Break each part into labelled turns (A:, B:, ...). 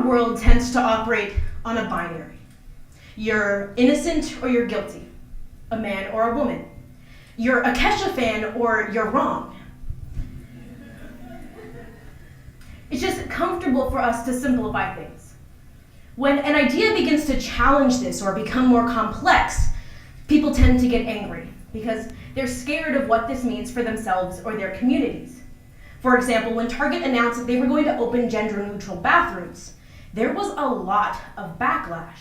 A: our world tends to operate on a binary. You're innocent or you're guilty, a man or a woman. You're a Kesha fan or you're wrong. It's just comfortable for us to simplify things. When an idea begins to challenge this or become more complex, people tend to get angry because they're scared of what this means for themselves or their communities. For example, when Target announced that they were going to open gender-neutral bathrooms, there was a lot of backlash.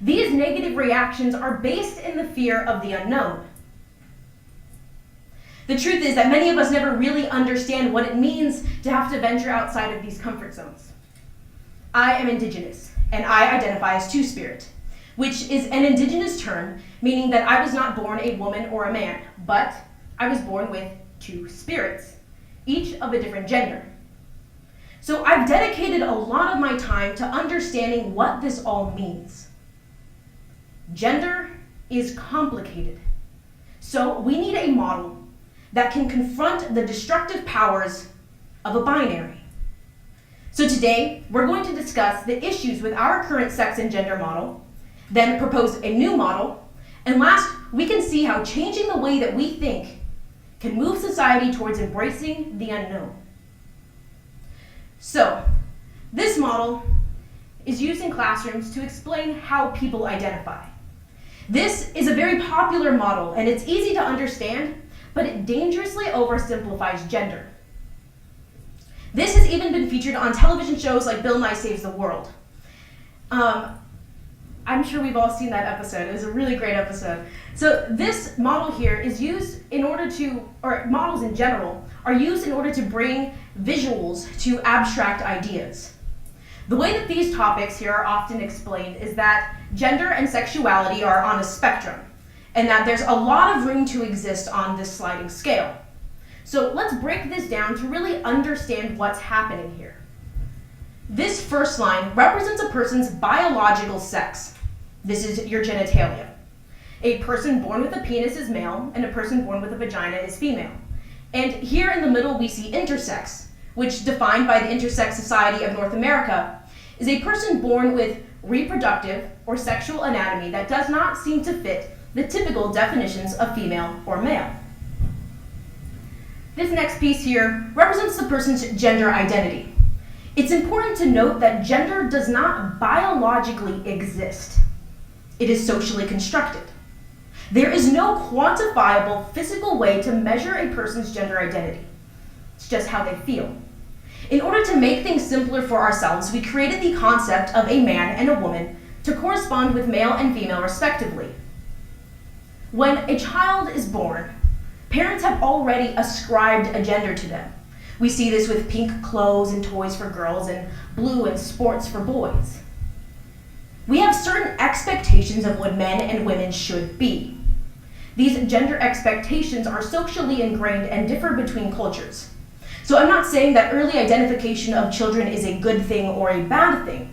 A: These negative reactions are based in the fear of the unknown. The truth is that many of us never really understand what it means to have to venture outside of these comfort zones. I am Indigenous, and I identify as Two-Spirit, which is an Indigenous term meaning that I was not born a woman or a man, but I was born with two spirits, each of a different gender. So I've dedicated a lot of my time to understanding what this all means. Gender is complicated, so we need a model that can confront the destructive powers of a binary. So today, we're going to discuss the issues with our current sex and gender model, then propose a new model, and last, we can see how changing the way that we think can move society towards embracing the unknown. So, this model is used in classrooms to explain how people identify. This is a very popular model, and it's easy to understand, but it dangerously oversimplifies gender. This has even been featured on television shows like Bill Nye Saves the World. I'm sure we've all seen that episode. It was a really great episode. So this model here is used in order to, or models in general, are used in order to bring visuals to abstract ideas. The way that these topics here are often explained is that gender and sexuality are on a spectrum, and that there's a lot of room to exist on this sliding scale. So let's break this down to really understand what's happening here. This first line represents a person's biological sex. This is your genitalia. A person born with a penis is male, and a person born with a vagina is female. And here in the middle we see intersex, which defined by the Intersex Society of North America, is a person born with reproductive or sexual anatomy that does not seem to fit the typical definitions of female or male. This next piece here represents the person's gender identity. It's important to note that gender does not biologically exist. It is socially constructed. There is no quantifiable physical way to measure a person's gender identity. It's just how they feel. In order to make things simpler for ourselves, we created the concept of a man and a woman to correspond with male and female respectively. When a child is born, parents have already ascribed a gender to them. We see this with pink clothes and toys for girls and blue and sports for boys. We have certain expectations of what men and women should be. These gender expectations are socially ingrained and differ between cultures. So I'm not saying that early identification of children is a good thing or a bad thing,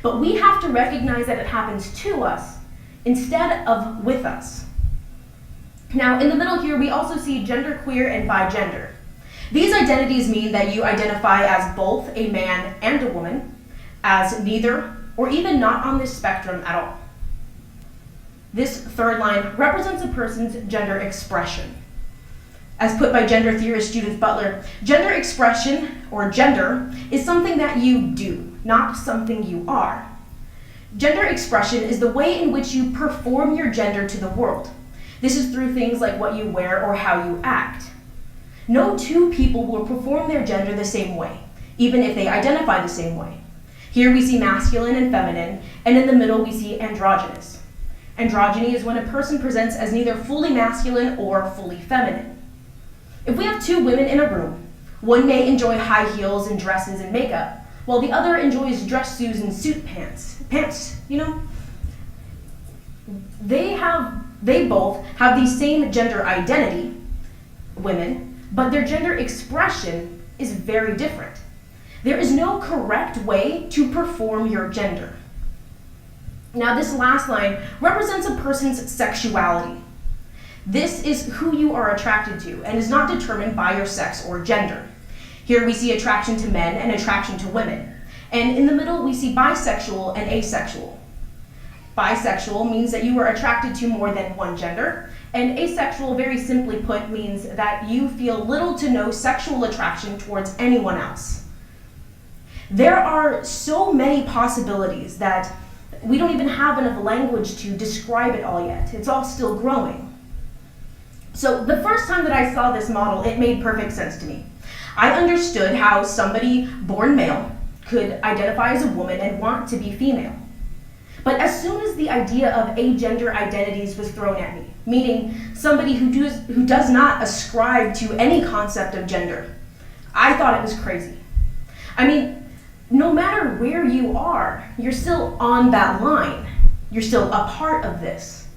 A: but we have to recognize that it happens to us instead of with us. Now, in the middle here, we also see genderqueer and bigender. These identities mean that you identify as both a man and a woman, as neither, or even not on this spectrum at all. This third line represents a person's gender expression. As put by gender theorist Judith Butler, gender expression, or gender, is something that you do, not something you are. Gender expression is the way in which you perform your gender to the world. This is through things like what you wear or how you act. No two people will perform their gender the same way, even if they identify the same way. Here we see masculine and feminine, and in the middle we see androgynous. Androgyny is when a person presents as neither fully masculine or fully feminine. If we have two women in a room, one may enjoy high heels and dresses and makeup, while the other enjoys dress suits and suit pants, you know? They both have the same gender identity, women, but their gender expression is very different. There is no correct way to perform your gender. Now, this last line represents a person's sexuality. This is who you are attracted to and is not determined by your sex or gender. Here we see attraction to men and attraction to women. And in the middle, we see bisexual and asexual. Bisexual means that you are attracted to more than one gender, and asexual, very simply put, means that you feel little to no sexual attraction towards anyone else. There are so many possibilities that we don't even have enough language to describe it all yet. It's all still growing. So the first time that I saw this model, it made perfect sense to me. I understood how somebody born male could identify as a woman and want to be female. But as soon as the idea of agender identities was thrown at me, meaning somebody who does not ascribe to any concept of gender, I thought it was crazy. I mean, no matter where you are, you're still on that line. You're still a part of this.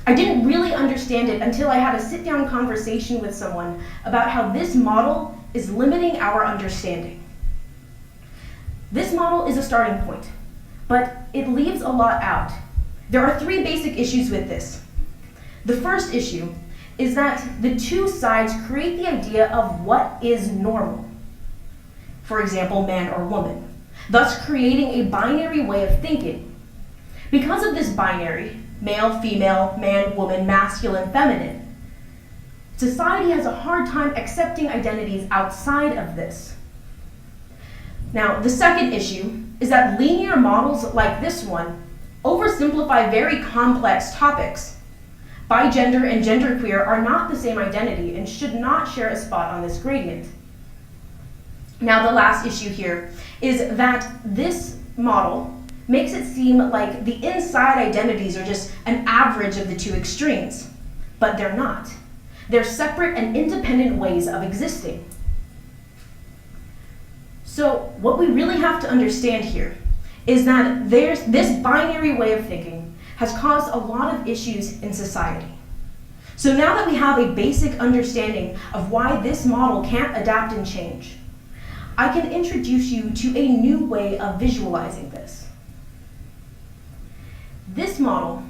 A: I didn't really understand it until I had a sit-down conversation with someone about how this model is limiting our understanding. This model is a starting point, but it leaves a lot out. There are three basic issues with this. The first issue is that the two sides create the idea of what is normal. For example, man or woman, thus creating a binary way of thinking. Because of this binary, male, female, man, woman, masculine, feminine, society has a hard time accepting identities outside of this. Now, the second issue is that linear models like this one oversimplify very complex topics. Bigender and genderqueer are not the same identity and should not share a spot on this gradient. Now, the last issue here is that this model makes it seem like the inside identities are just an average of the two extremes, but they're not. They're separate and independent ways of existing. So what we really have to understand here is that this binary way of thinking has caused a lot of issues in society. So now that we have a basic understanding of why this model can't adapt and change, I can introduce you to a new way of visualizing this. This model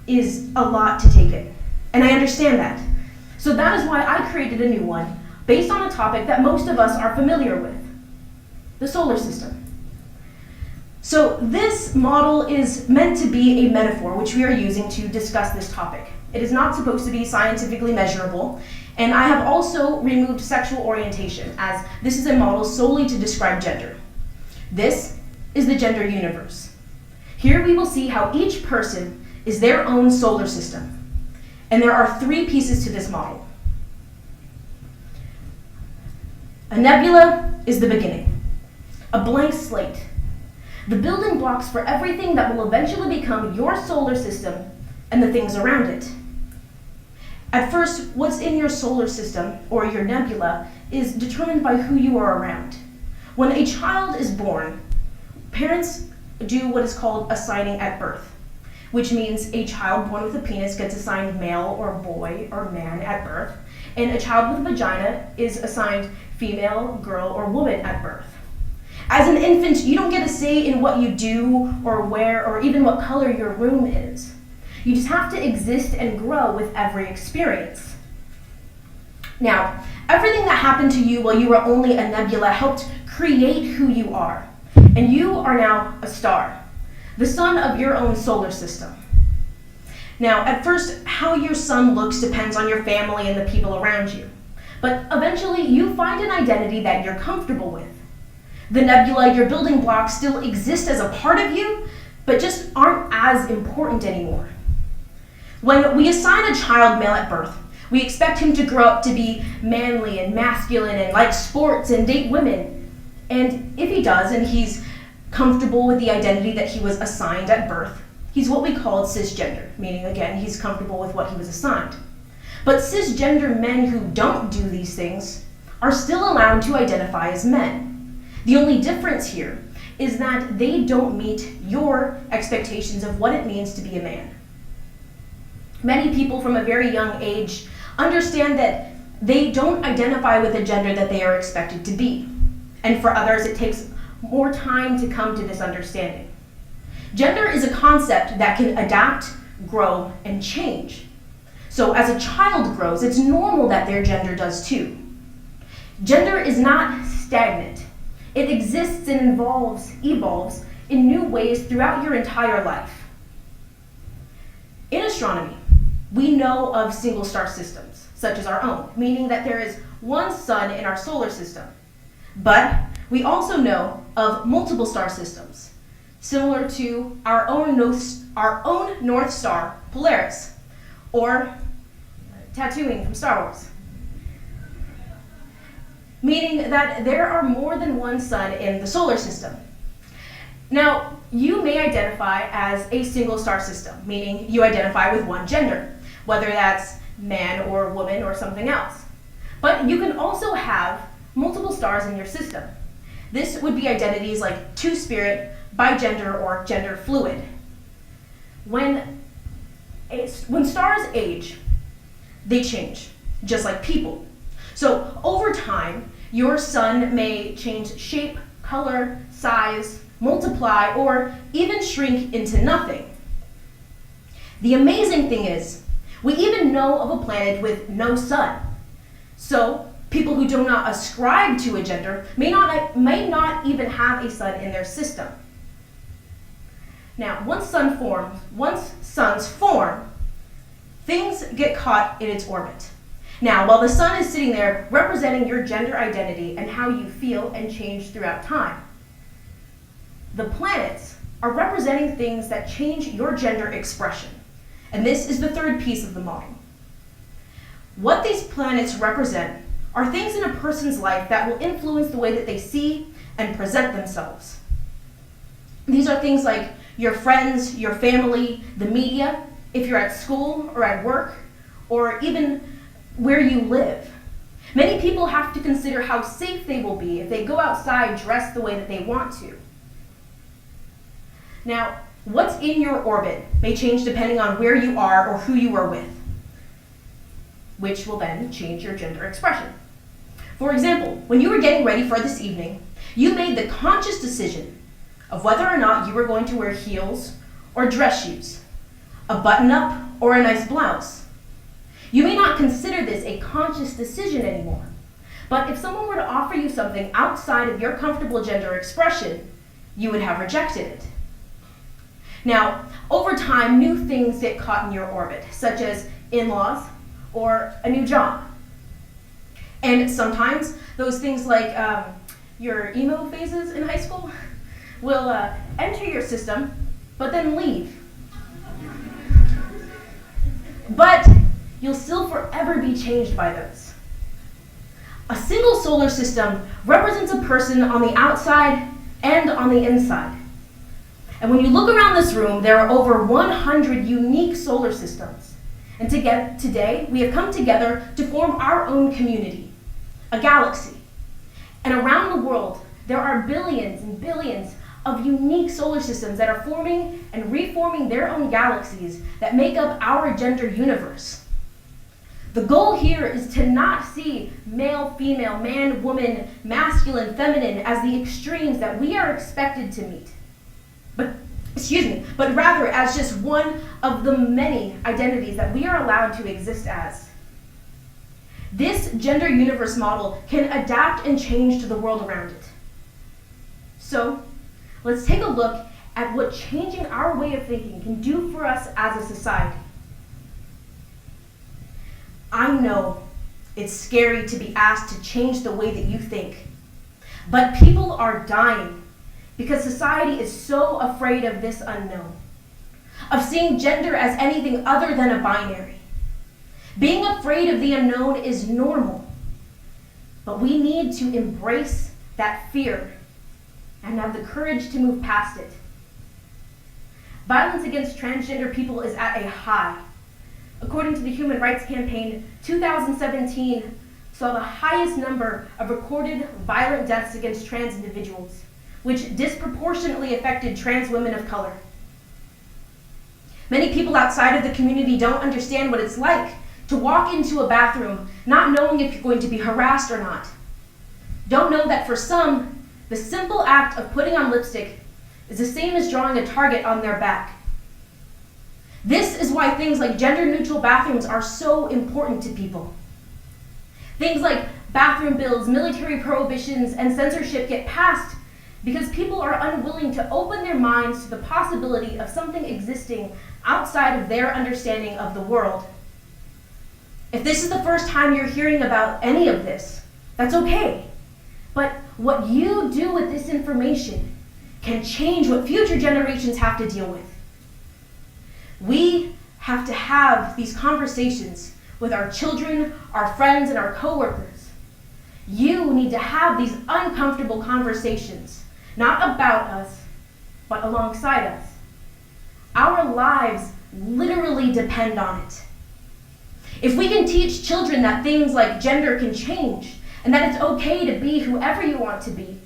A: is a lot to take in, and I understand that. So that is why I created a new one based on a topic that most of us are familiar with, the solar system. So this model is meant to be a metaphor which we are using to discuss this topic. It is not supposed to be scientifically measurable, and I have also removed sexual orientation, as this is a model solely to describe gender. This is the gender universe. Here we will see how each person is their own solar system, and there are three pieces to this model. A nebula is the beginning, a blank slate, the building blocks for everything that will eventually become your solar system and the things around it. At first, what's in your solar system, or your nebula, is determined by who you are around. When a child is born, parents do what is called assigning at birth, which means a child born with a penis gets assigned male or boy or man at birth, and a child with a vagina is assigned female, girl, or woman at birth. As an infant, you don't get a say in what you do or wear or even what color your room is. You just have to exist and grow with every experience. Now, everything that happened to you while you were only a nebula helped create who you are. And you are now a star, the sun of your own solar system. Now, at first, how your sun looks depends on your family and the people around you. But eventually, you find an identity that you're comfortable with. The nebula, your building blocks, still exist as a part of you, but just aren't as important anymore. When we assign a child male at birth, we expect him to grow up to be manly and masculine and like sports and date women. And if he does, and he's comfortable with the identity that he was assigned at birth, he's what we call cisgender, meaning, again, he's comfortable with what he was assigned. But cisgender men who don't do these things are still allowed to identify as men. The only difference here is that they don't meet your expectations of what it means to be a man. Many people from a very young age understand that they don't identify with a gender that they are expected to be. And for others, it takes more time to come to this understanding. Gender is a concept that can adapt, grow, and change. So as a child grows, it's normal that their gender does too. Gender is not stagnant. It exists and evolves in new ways throughout your entire life. In astronomy, we know of single star systems, such as our own, meaning that there is one sun in our solar system. But we also know of multiple star systems, similar to our own North Star, Polaris, or Tatooine from Star Wars. Meaning that there are more than one sun in the solar system. Now, you may identify as a single star system, meaning you identify with one gender, whether that's man or woman or something else. But you can also have multiple stars in your system. This would be identities like two-spirit, bigender, or gender fluid. When stars age, they change, just like people. So over time, your sun may change shape, color, size, multiply, or even shrink into nothing. The amazing thing is, we even know of a planet with no sun. So people who do not ascribe to a gender may not even have a sun in their system. Now, once suns form, things get caught in its orbit. Now, while the sun is sitting there representing your gender identity and how you feel and change throughout time, the planets are representing things that change your gender expression. And this is the third piece of the model. What these planets represent are things in a person's life that will influence the way that they see and present themselves. These are things like your friends, your family, the media, if you're at school or at work, or even where you live. Many people have to consider how safe they will be if they go outside dressed the way that they want to. Now, what's in your orbit may change depending on where you are or who you are with, which will then change your gender expression. For example, when you were getting ready for this evening, you made the conscious decision of whether or not you were going to wear heels or dress shoes, a button-up or a nice blouse. You may not consider this a conscious decision anymore, but if someone were to offer you something outside of your comfortable gender expression, you would have rejected it. Now, over time, new things get caught in your orbit, such as in-laws or a new job. And sometimes those things like your emo phases in high school will enter your system, but then leave. But you'll still forever be changed by those. A single solar system represents a person on the outside and on the inside. And when you look around this room, there are over 100 unique solar systems. And today, we have come together to form our own community, a galaxy. And around the world, there are billions and billions of unique solar systems that are forming and reforming their own galaxies that make up our gender universe. The goal here is to not see male, female, man, woman, masculine, feminine as the extremes that we are expected to meet. But rather as just one of the many identities that we are allowed to exist as. This gender universe model can adapt and change to the world around it. So, let's take a look at what changing our way of thinking can do for us as a society. I know it's scary to be asked to change the way that you think, but people are dying because society is so afraid of this unknown, of seeing gender as anything other than a binary. Being afraid of the unknown is normal, but we need to embrace that fear and have the courage to move past it. Violence against transgender people is at a high. According to the Human Rights Campaign, 2017 saw the highest number of recorded violent deaths against trans individuals, which disproportionately affected trans women of color. Many people outside of the community don't understand what it's like to walk into a bathroom not knowing if you're going to be harassed or not. Don't know that for some, the simple act of putting on lipstick is the same as drawing a target on their back. This is why things like gender-neutral bathrooms are so important to people. Things like bathroom bills, military prohibitions, and censorship get passed because people are unwilling to open their minds to the possibility of something existing outside of their understanding of the world. If this is the first time you're hearing about any of this, that's okay. But what you do with this information can change what future generations have to deal with. We have to have these conversations with our children, our friends, and our coworkers. You need to have these uncomfortable conversations, not about us, but alongside us. Our lives literally depend on it. If we can teach children that things like gender can change and that it's okay to be whoever you want to be,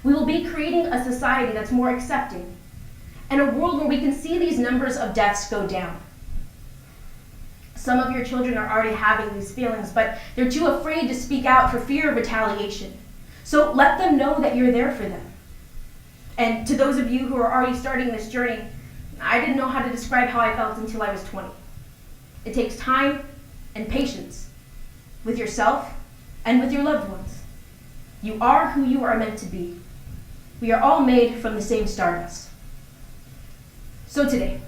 A: we will be creating a society that's more accepting and a world where we can see these numbers of deaths go down. Some of your children are already having these feelings, but they're too afraid to speak out for fear of retaliation. So let them know that you're there for them. And to those of you who are already starting this journey, I didn't know how to describe how I felt until I was 20. It takes time and patience with yourself and with your loved ones. You are who you are meant to be. We are all made from the same stardust. So today,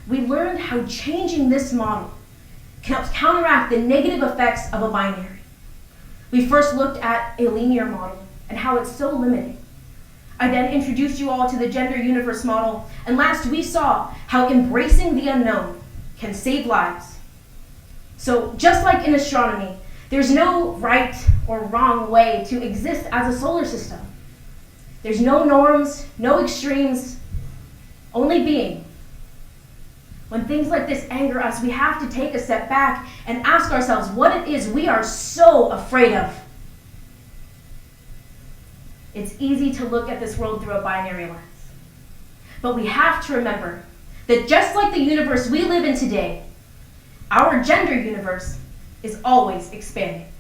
A: we learned how changing this model can help counteract the negative effects of a binary. We first looked at a linear model and how it's so limiting. I then introduced you all to the gender universe model, and last we saw how embracing the unknown can save lives. So just like in astronomy, there's no right or wrong way to exist as a solar system. There's no norms, no extremes, only being. When things like this anger us, we have to take a step back and ask ourselves what it is we are so afraid of. It's easy to look at this world through a binary lens. But we have to remember that just like the universe we live in today, our gender universe is always expanding.